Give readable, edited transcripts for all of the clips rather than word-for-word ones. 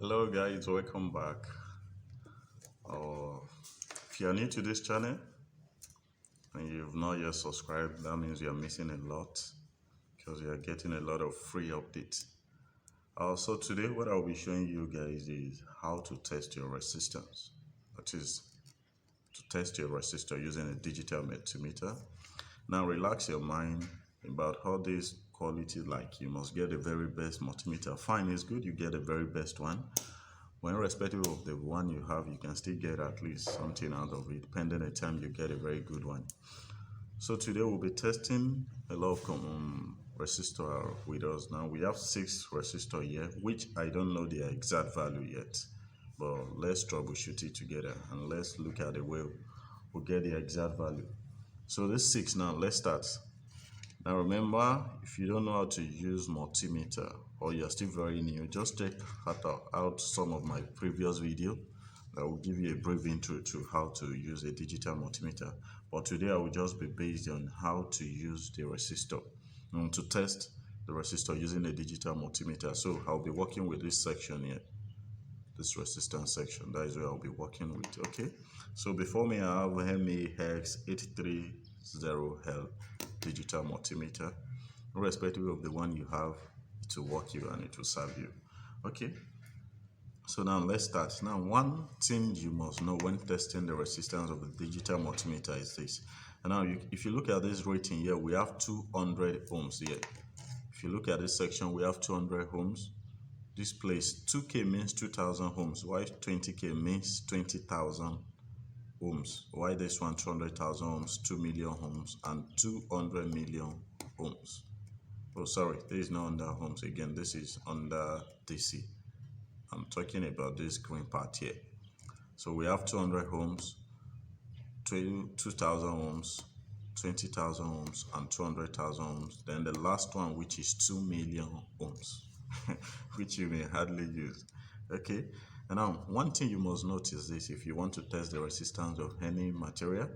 Hello guys, welcome back. Uh, if you are new to this channel and you've not yet subscribed, that means you are missing a lot because you are getting a lot of free updates. So today what I'll be showing you guys is how to test your resistance. That is to test your resistor using a digital multimeter. Now relax your mind about all these qualities, like you must get the very best multimeter. Fine, it's good you get the very best one. When irrespective of the one you have, you can still get at least something out of it, depending on the time you get a very good one. So today we'll be testing a lot of resistor with us. Now we have 6 resistor here, which I don't know their exact value yet, but let's troubleshoot it together and let's look at the way we'll get the exact value. So this 6 now, let's start. Now remember, if you don't know how to use multimeter or you're still very new, just check out some of my previous video that will give you a brief intro to how to use a digital multimeter. But today I will just be based on how to use the resistor to test the resistor using a digital multimeter. So I'll be working with this section here, this resistance section. That is where I'll be working with. Okay, so before me I have MEX830L digital multimeter. Irrespective of the one you have, it will work you and it will serve you. Okay, so now let's start. Now one thing you must know when testing the resistance of the digital multimeter is this. And now if you look at this rating here, we have 200 ohms here. If you look at this section, we have 200 ohms. This place 2K means 2000 ohms, while 20K means 20,000 ohms. Why this one 200,000 ohms, 2 million ohms, and 200 million ohms. Oh, sorry, this is not under ohms again. This is under DC. I'm talking about this green part here. So we have 200 ohms, 2,000 ohms, 20,000 ohms, and 200,000 ohms. Then the last one, which is 2 million ohms, which you may hardly use. Okay. And now, one thing you must notice is if you want to test the resistance of any material,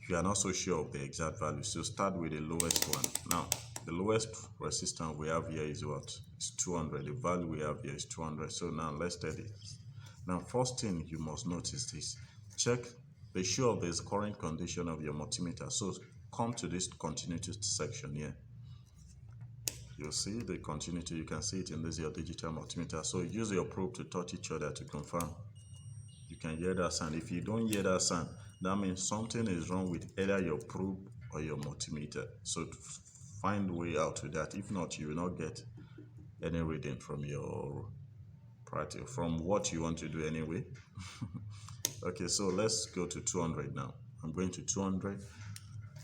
you are not so sure of the exact value, so start with the lowest one. Now, the lowest resistance we have here is what? It's 200. The value we have here is 200. So now let's study it. Now, first thing you must notice is check the sure of the current condition of your multimeter. So come to this continuity section here. You'll see the continuity. You can see it in this your digital multimeter. So use your probe to touch each other to confirm. You can hear that sound. If you don't hear that sound, that means something is wrong with either your probe or your multimeter. So find a way out with that. If not, you will not get any reading from your practice, from what you want to do anyway. Okay, so let's go to 200 now. I'm going to 200.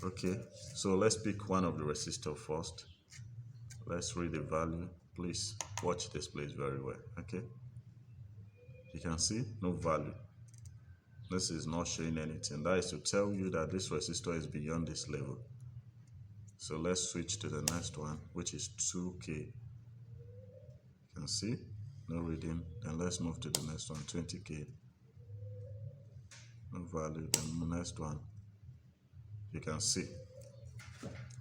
Okay, so let's pick one of the resistors first. Let's read the value. Please watch this place very well. Okay, you can see no value. This is not showing anything. That is to tell you that this resistor is beyond this level. So let's switch to the next one, which is 2K. You can see no reading. Then let's move to the next one, 20K. No value. Then the next one, you can see.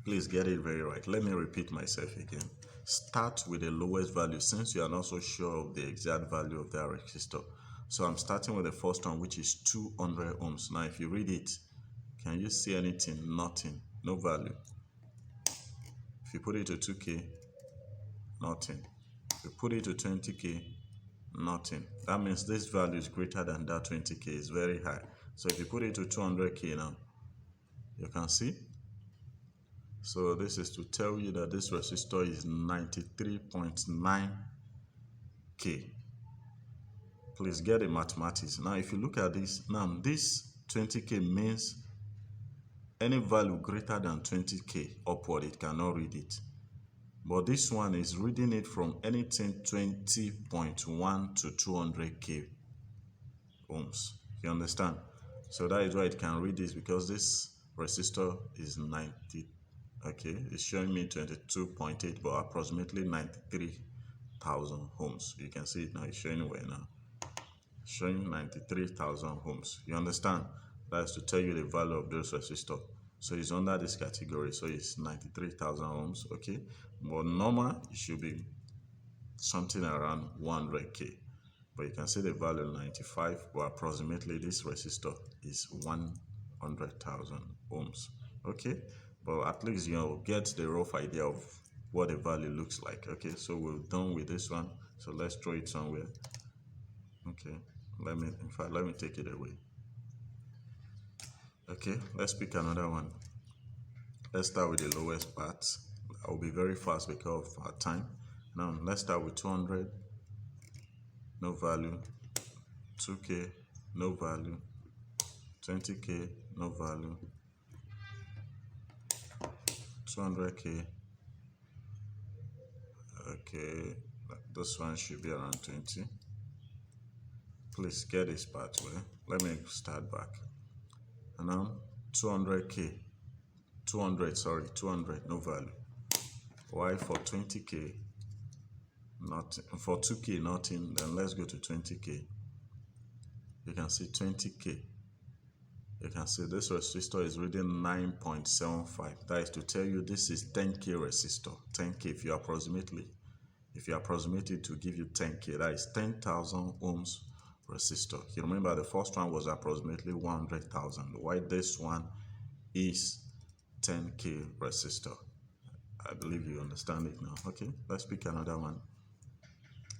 Please get it very right. Let me repeat myself again. Start with the lowest value since you are not so sure of the exact value of that resistor. So I'm starting with the first one, which is 200 ohms. Now, if you read it, can you see anything? Nothing. No value. If you put it to 2K, nothing. If you put it to 20K, nothing. That means this value is greater than that 20K. It's very high. So if you put it to 200K now, you can see. So this is to tell you that this resistor is 93.9K. Please get the mathematics. Now, if you look at this, now this 20K means any value greater than 20K upward, it cannot read it. But this one is reading it from anything 20.1 to 200K ohms. You understand? So that is why it can read this, because this resistor is 90. Okay, it's showing me 22.8, but approximately 93,000 ohms. You can see it now. It's showing where now? Showing 93,000 ohms. You understand? That's to tell you the value of this resistor. So it's under this category. So it's 93,000 ohms. Okay, but normal it should be something around 100k, but you can see the value 95, but approximately this resistor is 100,000 ohms. Okay, but at least you'll get the rough idea of what the value looks like. Okay, so we're done with this one, so let's throw it somewhere. Okay, let me take it away. Okay, let's pick another one. Let's start with the lowest part. I'll be very fast because of our time. Now let's start with 200, no value. 2k, no value. 20k, no value. 200k. Okay, this one should be around 20. Please get this part well. Let me start back. And now 200k, 200, no value. Why for 20k? Nothing. For 2k, nothing. Then let's go to 20k. You can see 20k. You can see this resistor is reading 9.75. That is to tell you this is 10k resistor. 10k if you approximate it to give you 10k, that is 10,000 ohms resistor. You remember the first one was approximately 100,000, while this one is 10k resistor. I believe you understand it now. Okay, let's pick another one.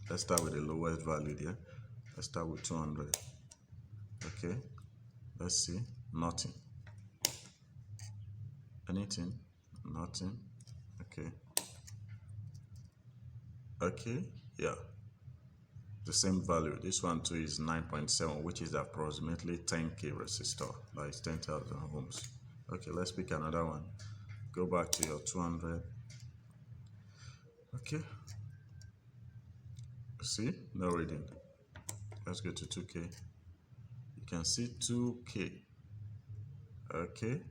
Let's start with the lowest value there. Let's start with 200. Okay, let's see. Nothing. Anything? Nothing. Okay. Okay, yeah. The same value. This one too is 9.7, which is approximately 10k resistor. That is 10,000 ohms. Okay, let's pick another one. Go back to your 200. Okay. See, no reading. Let's go to 2k. You can see 2k. Okay.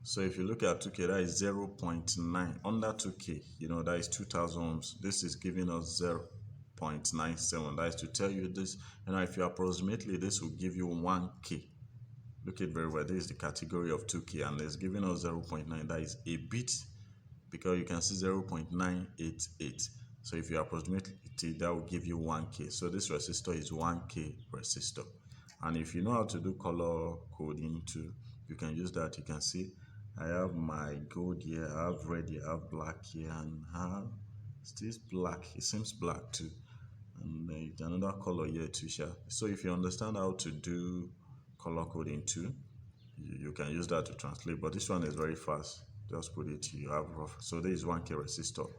So if you look at 2k, that is 0.9. Under 2k, that is 2,000 ohms. This is giving us 0.97. That is to tell you this, if you approximately, this will give you 1k. Look at very well. This is the category of 2k, and it's giving us 0.9. That is a bit, because you can see 0.988. So if you approximate it, that will give you 1k. So this resistor is 1k resistor. And if you know how to do color coding too, you can use that. You can see I have my gold here, I have red here, I have black here, and I have still black. It seems black too. And another color here too. So if you understand how to do color coding too, you can use that to translate. But this one is very fast. Just put it, you have rough. So this is 1k resistor.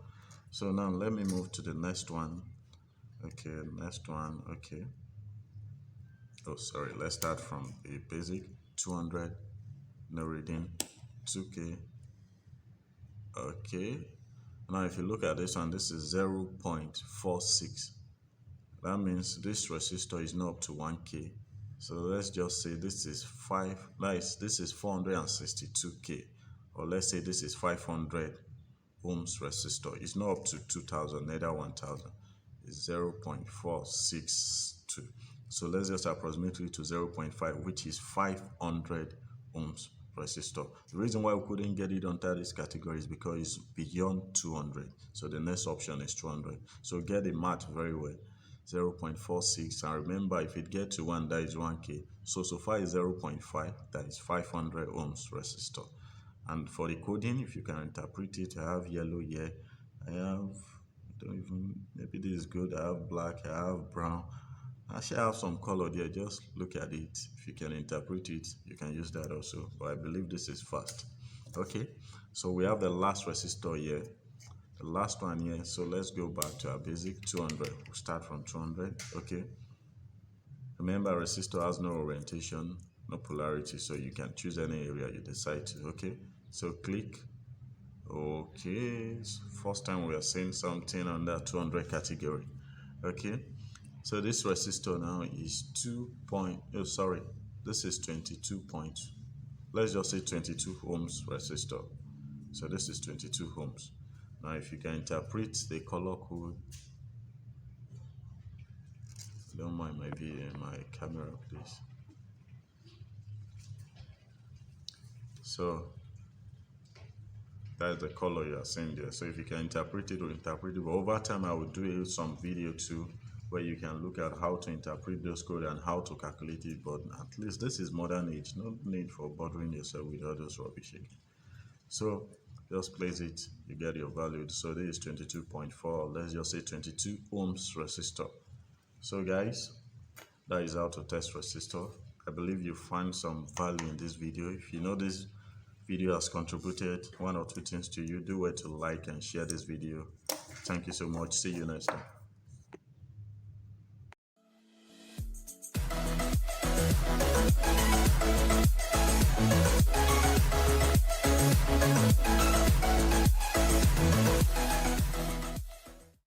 So now let me move to the next one. Okay, next one. Okay. Oh, sorry. Let's start from a basic 200, no reading, 2k. Okay. Now if you look at this one, this is 0.46. That means this resistor is not up to 1k. So let's just say this is 462k, or let's say this is 500 ohms resistor. It's not up to 2000, neither 1000. It's 0.462. So let's just approximate it to 0.5, which is 500 ohms resistor. The reason why we couldn't get it under this category is because it's beyond 200. So the next option is 200. So get the math very well. 0.46, and remember, if it gets to 1, that is 1k. So far is 0.5, that is 500 ohms resistor. And for the coding, if you can interpret it, I have yellow here, maybe this is good, I have black, I have brown. Actually, I have some color there. Just look at it. If you can interpret it, you can use that also. But I believe this is fast. Okay, so we have the last resistor here. The last one here. So let's go back to our basic 200. We'll start from 200. Okay. Remember, resistor has no orientation, no polarity, so you can choose any area you decide to. Okay. So click. Okay. First time we are seeing something under 200 category. Okay. So this resistor now is this is 22 points. Let's just say 22 ohms resistor. So this is 22 ohms. Now if you can interpret the color code, don't mind my camera please. So That's the color you are seeing there. So if you can interpret it or interpret it, but over time I will do some video too where you can look at how to interpret those code and how to calculate it. But at least this is modern age, no need for bothering yourself with all those rubbish again. So just place it, you get your value. So this is 22.4, let's just say 22 ohms resistor. So guys, that is how to test resistor. I believe you find some value in this video. If you know this video has contributed one or two things to you, do well to like and share this video. Thank you so much. See you next time.